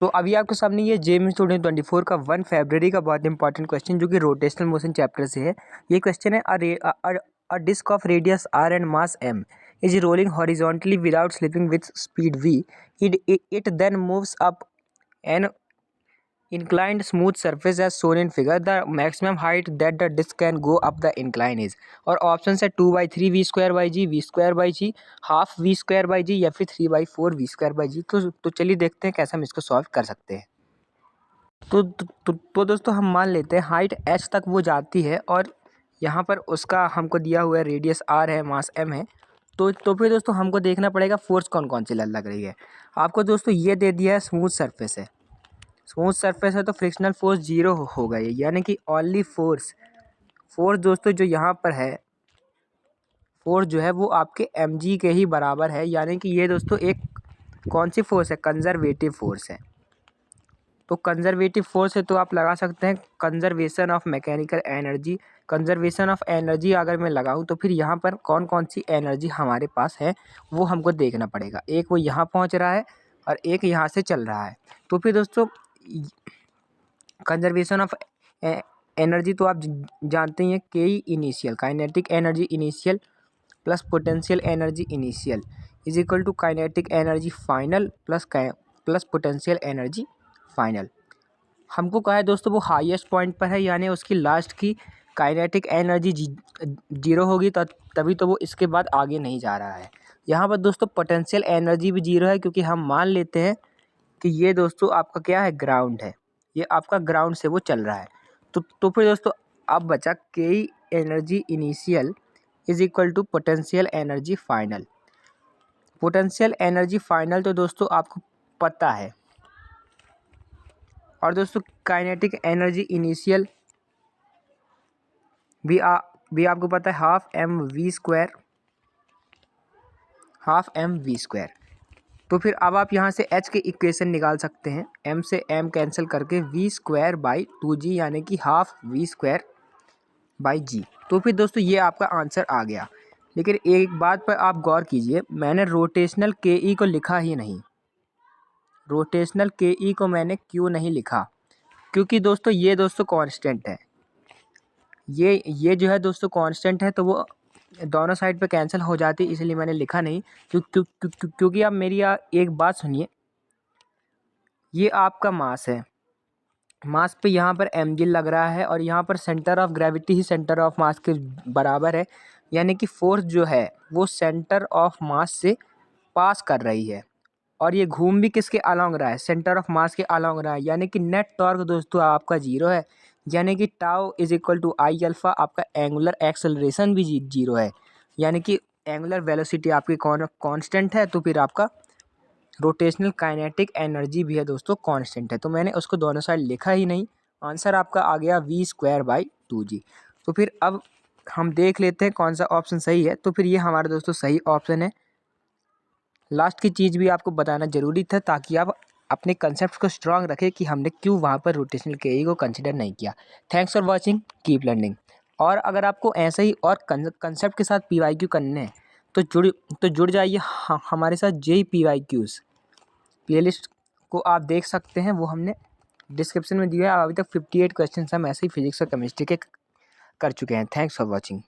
तो अभी आपके सामने ये जेईई स्टूडेंट 24 का 1 फरवरी का बहुत इंपॉर्टेंट क्वेश्चन जो कि रोटेशनल मोशन चैप्टर से है। ये क्वेश्चन है a disc of radius r and mass m is rolling horizontally without slipping with speed v. It then moves up an inclined smooth surface as shown in figure. The maximum height that the disk can go up the incline is. और option है 2/3 v square by g, v square by g, half v square by g या फिर 3/4 v square by जी। तो चलिए देखते हैं कैसे हम इसको सॉल्व कर सकते हैं। तो दोस्तों हम मान लेते हैं हाइट h तक वो जाती है और यहाँ पर उसका हमको दिया हुआ है रेडियस r है, मास m है। तो फिर दोस्तों हमको देखना पड़ेगा फोर्स कौन कौन सी लग रही है। आपको दोस्तों ये दे दिया है स्मूथ सरफेस है, स्मूथ सरफेस है तो फ्रिक्शनल फोर्स 0 हो गई, यानी कि ओनली फोर्स दोस्तों जो यहाँ पर है, फोर्स जो है वो आपके mg के ही बराबर है। यानी कि ये दोस्तों एक कौन सी फोर्स है, कंजर्वेटिव फोर्स है। तो कंजर्वेटिव फोर्स है तो आप लगा सकते हैं conservation of mechanical energy. Conservation of energy अगर मैं लगाऊं तो फिर यहाँ पर कौन कौन सी एनर्जी हमारे पास है वो हमको देखना पड़ेगा। एक वो यहाँ पहुँच रहा है और एक यहाँ से चल रहा है। तो फिर दोस्तों कंजर्वेशन ऑफ एनर्जी तो आप जानते ही हैं, K E initial kinetic energy initial plus potential energy initial is equal to kinetic energy final plus potential energy final. हमको कहा है दोस्तों वो हाईएस्ट पॉइंट पर है, यानी उसकी लास्ट की काइनेटिक एनर्जी 0 होगी तभी तो वो इसके बाद आगे नहीं जा रहा है। यहाँ पर दोस्तों पोटेंशियल एनर्जी भी 0 है, क्योंकि हम मान लेते हैं कि ये दोस्तों आपका क्या है, ग्राउंड है। ये आपका ग्राउंड से वो चल रहा है। तो फिर दोस्तों अब बचा के energy initial is equal to potential energy final. Potential energy final तो दोस्तों आपको पता है, और दोस्तों काइनेटिक एनर्जी इनिशियल भी आपको पता है, हाफ एम वी स्क्वायर। तो फिर अब आप यहाँ से h के इक्वेशन निकाल सकते हैं, m से m कैंसिल करके v स्क्वायर बाई 2g, यानी कि हाफ v स्क्वायर बाई जी। तो फिर दोस्तों ये आपका आंसर आ गया। लेकिन एक बात पर आप गौर कीजिए, मैंने रोटेशनल के ई को लिखा ही नहीं। रोटेशनल के ई को मैंने क्यों नहीं लिखा, क्योंकि दोस्तों ये दोस्तों कांस्टेंट है। ये जो है दोस्तों कांस्टेंट है, तो वो दोनों साइड पे कैंसिल हो जाती, इसलिए मैंने लिखा नहीं। क्योंकि आप मेरी एक बात सुनिए, ये आपका मास है, मास पे यहाँ पर mg लग रहा है और यहाँ पर centre of gravity he centre of mass के बराबर है। यानी कि फोर्स जो है वो सेंटर ऑफ मास से पास कर रही है, और ये घूम भी किसके अलॉन्ग रहा है, सेंटर ऑफ मास के अलॉन्ग रहा है। यानी कि नेट टॉर्क दोस्तों आपका 0 है, यानी कि tau is equal to I alpha. आपका एंगुलर एक्सेलरेशन भी 0 है, यानी कि एंगुलर वेलोसिटी आपकी कांस्टेंट है। तो फिर आपका रोटेशनल काइनेटिक एनर्जी भी है दोस्तों कांस्टेंट है। तो मैंने उसको दोनों साइड लिखा ही नहीं। आंसर आपका आ गया v स्क्वायर बाई 2g। तो फिर अब हम देख लेते हैं कौन सा ऑप्शन सही है। तो फिर ये हमारा दोस्तों सही ऑप्शन है। लास्ट की चीज़ भी आपको बताना ज़रूरी था, ताकि आप अपने कंसेप्ट को स्ट्रांग रखें कि हमने क्यों वहाँ पर रोटेशनल के ई को कंसिडर नहीं किया। Thanks for watching, keep learning. और अगर आपको ऐसे ही और कंसेप्ट के साथ PYQ करने हैं तो जुड़ जाइए हमारे साथ जेईई PYQs प्लेलिस्ट को आप देख सकते हैं, वो हमने डिस्क्रिप्शन में दिया है। अभी तक 58 क्वेश्चन हम ऐसे ही फिजिक्स और केमिस्ट्री के कर चुके हैं। Thanks for watching.